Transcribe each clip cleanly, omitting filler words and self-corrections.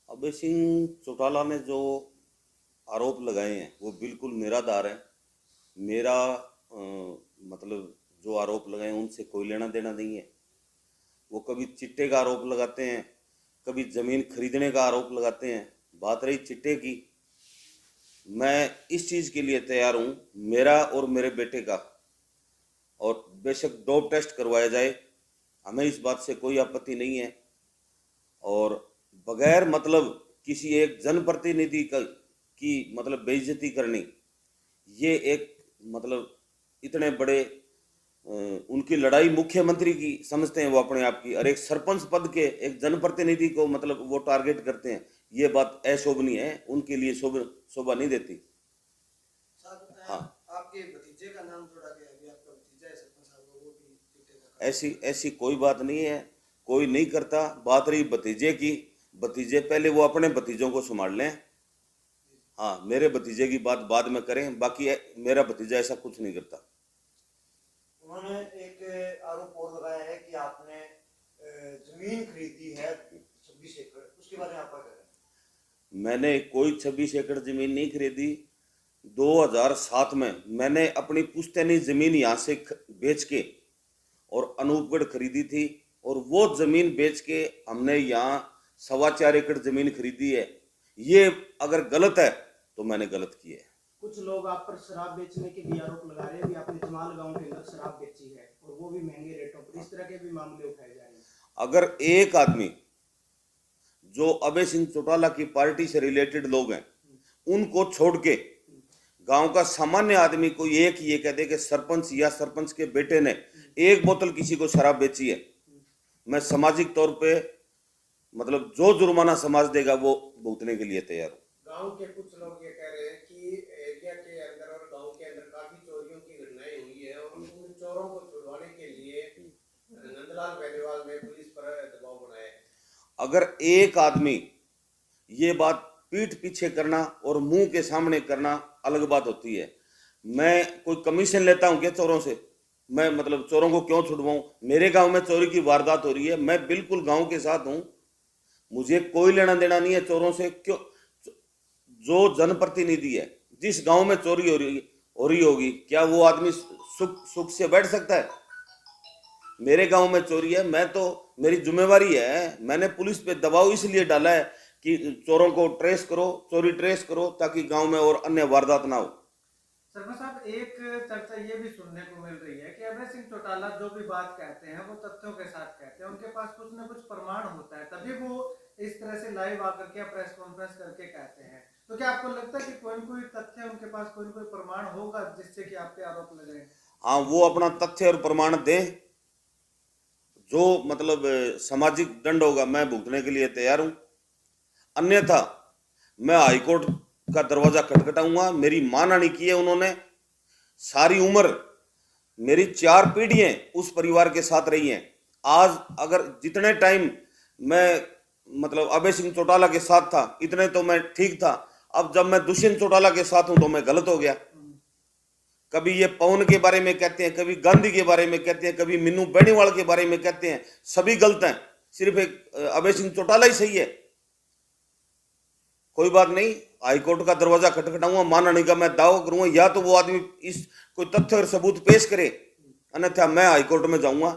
अभय सिंह चौटाला ने जो आरोप लगाए हैं वो बिल्कुल निराधार है। मेरा मतलब जो आरोप लगाए हैं उनसे कोई लेना देना नहीं है। वो कभी चिट्टे का आरोप लगाते हैं, कभी ज़मीन खरीदने का आरोप लगाते हैं। बात रही चिट्टे की, मैं इस चीज़ के लिए तैयार हूँ, मेरा और मेरे बेटे का, और बेशक डोप टेस्ट करवाया जाए, हमें इस बात से कोई आपत्ति नहीं है। और बगैर मतलब किसी एक जनप्रतिनिधि की मतलब बेइज्जती करनी, ये एक मतलब इतने बड़े उनकी लड़ाई मुख्यमंत्री की समझते हैं वो अपने आप की, और एक सरपंच पद के एक जनप्रतिनिधि को मतलब वो टारगेट करते हैं। ये बात अशोभनीय है, उनके लिए शोभा नहीं देती। हाँ, आपके भतीजे का नाम जोड़ा गया, अभी आपका भतीजा है सरपंच साहब, वो भी चिट्टे का ऐसी कोई बात नहीं है, कोई नहीं करता। बात रही भतीजे की, भतीजे पहले वो अपने भतीजों को संभाल लें। हाँ, मेरे भतीजे की बात बाद में करें, बाकी मेरा भतीजा ऐसा कुछ नहीं करता। उन्होंने एक आरोप और लगाया है कि आपने जमीन खरीदी है 26 एकड़, उसके बारे में आपका क्या कहना है? मैंने कोई 26 एकड़ जमीन नहीं खरीदी। 2007 में मैंने अपनी पुश्तैनी जमीन यहाँ से बेच के और अनूपगढ़ खरीदी थी, और वो जमीन बेच के हमने यहाँ 4.25 एकड़ जमीन खरीदी है। ये अगर गलत है तो मैंने गलत किया है। कुछ लोग आप पर शराब बेचने के भी आरोप लगा रहे हैं, भी आपने जमाल गांव के अंदर शराब बेची है और वो भी महंगे रेटों पर, इस तरह के भी मामले उठाए जा रहे हैं। अगर एक आदमी जो अभय सिंह चौटाला की पार्टी से रिलेटेड लोग हैं उनको छोड़ के गांव का सामान्य आदमी कोई एक ये कह दे कि सरपंच या सरपंच के बेटे ने एक बोतल किसी को शराब बेची है, मैं सामाजिक तौर पे मतलब जो जुर्माना समाज देगा वो भुगतने के लिए तैयार हूँ। गांव के कुछ लोग ये कह रहे हैं कि एरिया के अंदर और गांव के अंदर काफी चोरियों की घटनाएं हुई है, और उन चोरों को छुड़वाने के लिए नंदलाल बेनीवाल ने पुलिस पर दबाव बनाया है। अगर एक आदमी ये बात पीठ पीछे करना और मुंह के सामने करना अलग बात होती है। मैं कोई कमीशन लेता हूं क्या चोरों से? मैं मतलब चोरों को क्यों छुड़वाऊं? मेरे गांव में चोरी की वारदात हो रही है, मैं बिल्कुल गांव के साथ हूं, मुझे कोई लेना देना नहीं है चोरों से। क्यों? जो जनप्रतिनिधि है, जिस गांव में चोरी हो रही होगी, क्या वो आदमी सुख से बैठ सकता है? मेरे गांव में चोरी है, मैं तो मेरी जिम्मेवारी है, मैंने पुलिस पे दबाव इसलिए डाला है कि चोरों को ट्रेस करो, चोरी ट्रेस करो, ताकि गांव में और अन्य वारदात ना हो। सरपंच साहब, एक चर्चा ये भी सुनने को मिल रही है कि अभय सिंह चौटाला जो भी बात कहते हैं वो तथ्यों के साथ कहते हैं, उनके पास कुछ न कुछ प्रमाण होता है, तभी वो इस तरह से लाइव आकर के प्रेस कॉन्फ्रेंस करके कहते हैं। तो क्या आपको लगता है कि कोई न कोई तथ्य उनके पास, कोई न कोई प्रमाण होगा जिससे कि आप पे आरोप लगाए? हाँ, वो अपना तथ्य और प्रमाण दें, जो मतलब सामाजिक दंड होगा मैं भुगतने के लिए तैयार हूं। अन्यथा मैं हाईकोर्ट का दरवाजा खटखटाऊंगा। मेरी मानहानि की है उन्होंने, सारी उम्र मेरी 4 पीढ़ियां उस परिवार के साथ रही हैं। आज अगर जितने टाइम मैं मतलब अभय सिंह चौटाला के साथ था इतने तो मैं ठीक था, अब जब मैं दुष्यंत चौटाला के साथ हूं तो मैं गलत हो गया। कभी ये पवन के बारे में कहते हैं, कभी गांधी के बारे में कहते हैं, कभी मीनू बेनीवाल के बारे में कहते हैं, सभी गलत हैं, सिर्फ एक अभय सिंह चौटाला ही सही है। कोई बात नहीं, हाईकोर्ट का दरवाजा खटखटाऊंगा, मानहानि का मैं दावा करूंगा, या तो वो आदमी इस कोई तथ्य और सबूत पेश करे, अन्यथा मैं हाईकोर्ट में जाऊंगा।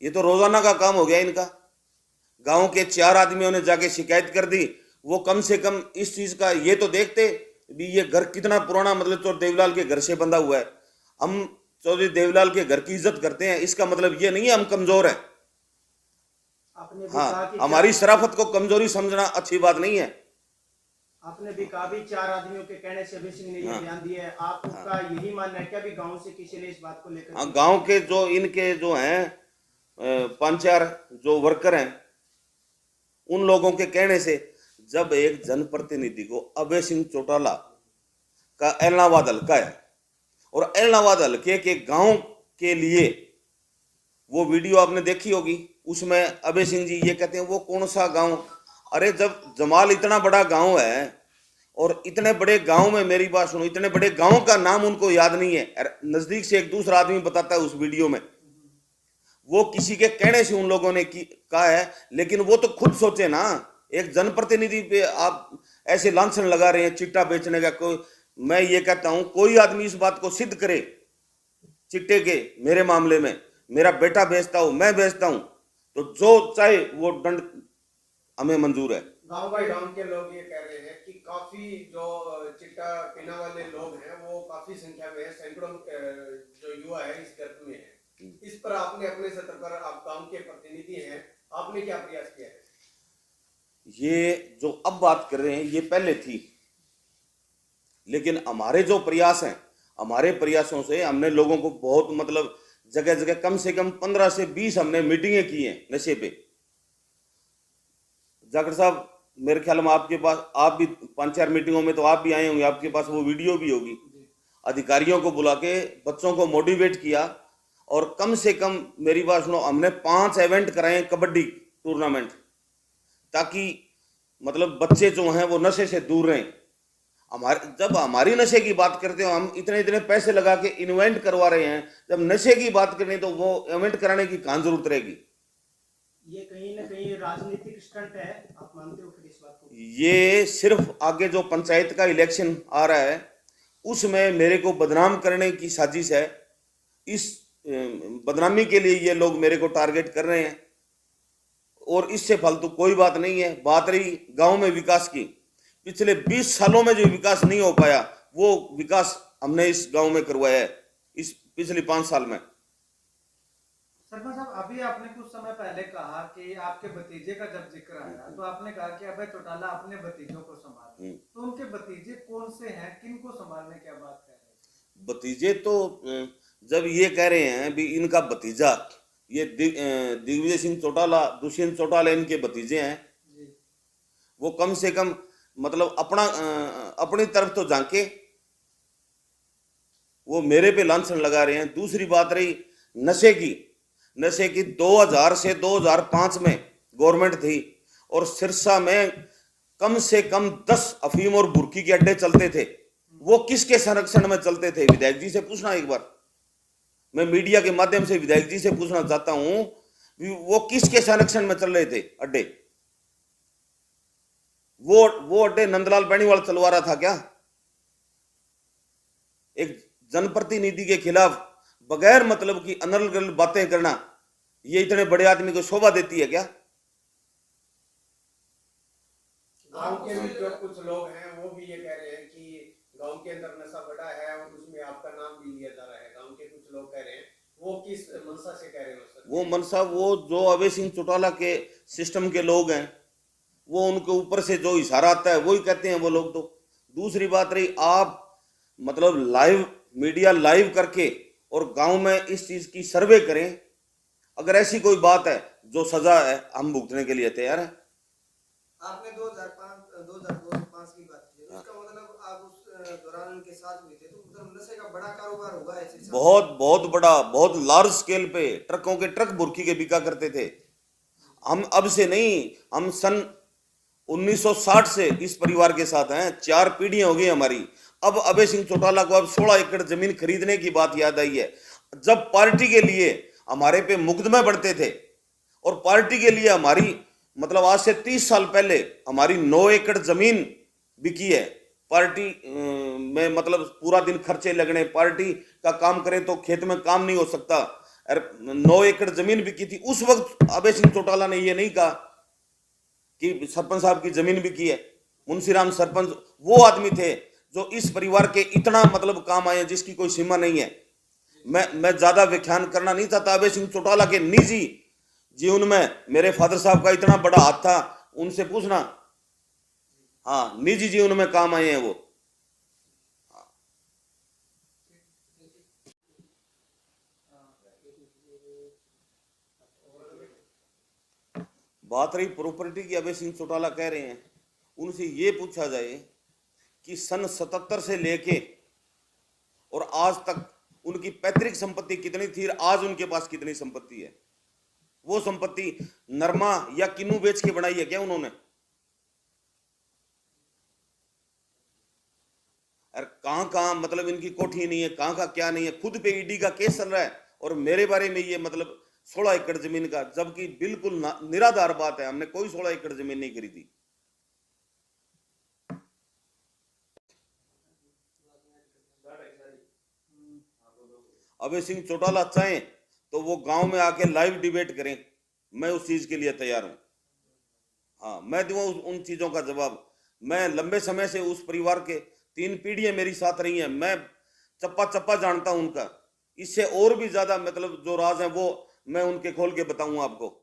ये तो रोजाना का काम हो गया इनका। गांव के 4 आदमियों ने जाके शिकायत कर दी, वो कम से कम इस चीज का ये तो देखते भी ये घर कितना पुराना, मतलब चौधरी देवीलाल के घर से बंधा हुआ है। हम चौधरी देवीलाल के घर की इज्जत करते हैं, इसका मतलब ये नहीं है हम कमजोर हैं। हाँ, हमारी शराफत को कमजोरी समझना अच्छी बात नहीं है। आपने भी कहा भी 4 आदमियों के कहने से अभय सिंह ने ये बयान दिया है, आपका यही मानना है क्या भी गांव से किसी ने इस बात को लेकर? हाँ, गांव के जो इनके जो हैं 5-4 जो वर्कर हैं, उन लोगों के कहने से, जब एक जनप्रतिनिधि को अभय सिंह चौटाला का एलनाबाद हल्का है और एलनाबाद हल्के के गांव के लिए वो वीडियो आपने देखी होगी, उसमें अभय सिंह जी ये कहते हैं वो कौन सा गांव? अरे जब जमाल इतना बड़ा गांव है और इतने बड़े गांव में, मेरी बात सुनो, इतने बड़े गांव का नाम उनको याद नहीं है। नजदीक से एक दूसरा आदमी बताता है उस वीडियो में, वो किसी के कहने से उन लोगों ने कहा है, लेकिन वो तो खुद सोचे ना, एक जनप्रतिनिधि पे आप ऐसे लांछन लगा रहे हैं चिट्टा बेचने का। कोई, मैं ये कहता हूं कोई आदमी इस बात को सिद्ध करे चिट्टे के, मेरे मामले में मेरा बेटा बेचता हो, मैं बेचता हूं, तो जो चाहे वो दंड हमें मंजूर है। गांव के लोग ये कह रहे हैं कि काफी जो चिट्टा पीने वाले लोग हैं वो काफी संख्या में है, सैकड़ों जो युवा है इस गर्भ में है। इस पर आपने अपने स्तर पर, आप गांव के प्रतिनिधि हैं, आपने क्या प्रयास किया है? ये जो अब बात कर रहे हैं ये पहले थी, लेकिन हमारे जो प्रयास हैं, हमारे प्रयासों से हमने लोगों को बहुत मतलब जगह जगह कम से कम 15 से 20 हमने मीटिंगें की हैं नशे पे। जाखड़ साहब, मेरे ख्याल में आपके पास, आप भी 5-4 मीटिंगों में तो आप भी आए होंगे, आपके पास वो वीडियो भी होगी। अधिकारियों को बुला के बच्चों को मोटिवेट किया, और कम से कम मेरी बात सुनो, हमने 5 इवेंट कराए कबड्डी टूर्नामेंट, ताकि मतलब बच्चे जो हैं वो नशे से दूर रहें। जब हमारी नशे की बात करते हो, हम इतने इतने पैसे लगा के इवेंट करवा रहे हैं, जब नशे की बात करें तो वो इवेंट कराने की कहाँ जरूरत रहेगी? ये कहीं ना कहीं राजनीतिक स्टंट है, आप मानते हो फिर इस बात को? ये सिर्फ आगे जो पंचायत का इलेक्शन आ रहा है उसमें मेरे को बदनाम करने की साजिश है। इस बदनामी के लिए ये लोग मेरे को टारगेट कर रहे हैं, और इससे फालतू कोई बात नहीं है। बात रही गांव में विकास की, पिछले 20 सालों में जो विकास नहीं हो पाया वो विकास हमने इस गांव में करवाया है इस पिछले 5 साल में। सरपंच साहब, अभी आपने कुछ समय पहले कहा कि आपके भतीजे का जब जिक्र आया तो आपने कहा कि अभय चौटाला अपने भतीजों को संभाले, तो उनके भतीजे कौन से हैं, किन को संभालने की बात कर रहे हैं? भतीजे तो जब ये कह रहे हैं भी इनका भतीजा, ये दिग्विजय सिंह चौटाला, दुष्यंत चौटाला इनके भतीजे हैं, वो कम से कम मतलब अपनी तरफ तो झांके, वो मेरे पे लांछन लगा रहे हैं। दूसरी बात रही नशे की, 2000 से 2005 में गवर्नमेंट थी, और सिरसा में कम से कम 10 अफीम और बुर्की के अड्डे चलते थे। वो किसके संरक्षण में चलते थे? विधायक जी से पूछना एक बार, मैं मीडिया के माध्यम से विधायक जी से पूछना चाहता हूं, वो किसके संरक्षण में चल रहे थे अड्डे? वो अड्डे नंदलाल बेनीवाल चलवा रहा था क्या? एक जनप्रतिनिधि के खिलाफ बगैर मतलब की अनर्गल बातें करना, ये इतने बड़े आदमी को शोभा देती है क्या? गांव के भी जो कुछ लोग हैं वो भी ये कह रहे हैं कि गांव के अंदर नशा बढ़ा है और उसमें आपका नाम भी लिया जा रहा है। गांव के कुछ लोग कह रहे हैं, वो किस मनसा से कह रहे हो सर? वो मनसा, वो जो अभय सिंह चौटाला के सिस्टम के लोग हैं, वो उनके ऊपर से जो इशारा आता है वही कहते हैं वो लोग। तो दूसरी बात रही, आप मतलब लाइव मीडिया लाइव करके और गांव में इस चीज की सर्वे करें, अगर ऐसी कोई बात है जो सजा है हम भुगतने के लिए तैयार है। आपने 2005 की बात की, उसका मतलब आप उस दौरान उनके साथ हुए थे, तो मतलब नशे का बड़ा कारोबार होगा ऐसे? बहुत बड़ा, बहुत लार्ज स्केल पे ट्रकों के ट्रक बुर्की के बिका करते थे। हम अब से नहीं, हम सन 1960 से इस परिवार के साथ हैं, 4 पीढ़ियां हो गई हमारी। अब अभय सिंह चौटाला को अब 16 एकड़ जमीन खरीदने की बात याद आई है। जब पार्टी के लिए हमारे पे मुकदमे बढ़ते थे, और पार्टी के लिए हमारी मतलब आज से 30 साल पहले हमारी 9 एकड़ जमीन बिकी है। पार्टी में मतलब पूरा दिन खर्चे लगने, पार्टी का काम करें तो खेत में काम नहीं हो सकता, 9 एकड़ जमीन बिकी थी। उस वक्त अभय सिंह चौटाला ने ये नहीं कहा कि सरपंच साहब की जमीन बिकी है। मुंशीराम सरपंच वो आदमी थे जो इस परिवार के इतना मतलब काम आए जिसकी कोई सीमा नहीं है। मैं ज्यादा व्याख्यान करना नहीं चाहता। अभय सिंह चौटाला के निजी जीवन में मेरे फादर साहब का इतना बड़ा हाथ था, उनसे पूछना। हाँ, निजी जीवन में काम आए हैं वो। बात रही प्रॉपर्टी की, अभय सिंह चौटाला कह रहे हैं, उनसे ये पूछा जाए कि सन 77 से लेके और आज तक उनकी पैतृक संपत्ति कितनी थी, आज उनके पास कितनी संपत्ति है? वो संपत्ति नरमा या किन्नू बेच के बनाई है क्या उन्होंने? अरे कहां मतलब इनकी कोठी नहीं है, कहां का क्या नहीं है। खुद पे ईडी का केस चल रहा है और मेरे बारे में ये मतलब 16 एकड़ जमीन का, जबकि बिल्कुल निराधार बात है, हमने कोई 16 एकड़ जमीन नहीं खरीदी। अभय सिंह चौटाला चाहें तो वो गांव में आके लाइव डिबेट करें, मैं उस चीज के लिए तैयार हूं। हाँ, मैं दूंगा उन चीजों का जवाब। मैं लंबे समय से उस परिवार के 3 पीढ़ियां मेरी साथ रही हैं, मैं चप्पा चप्पा जानता हूं उनका। इससे और भी ज्यादा मतलब जो राज है वो मैं उनके खोल के बताऊंगा आपको।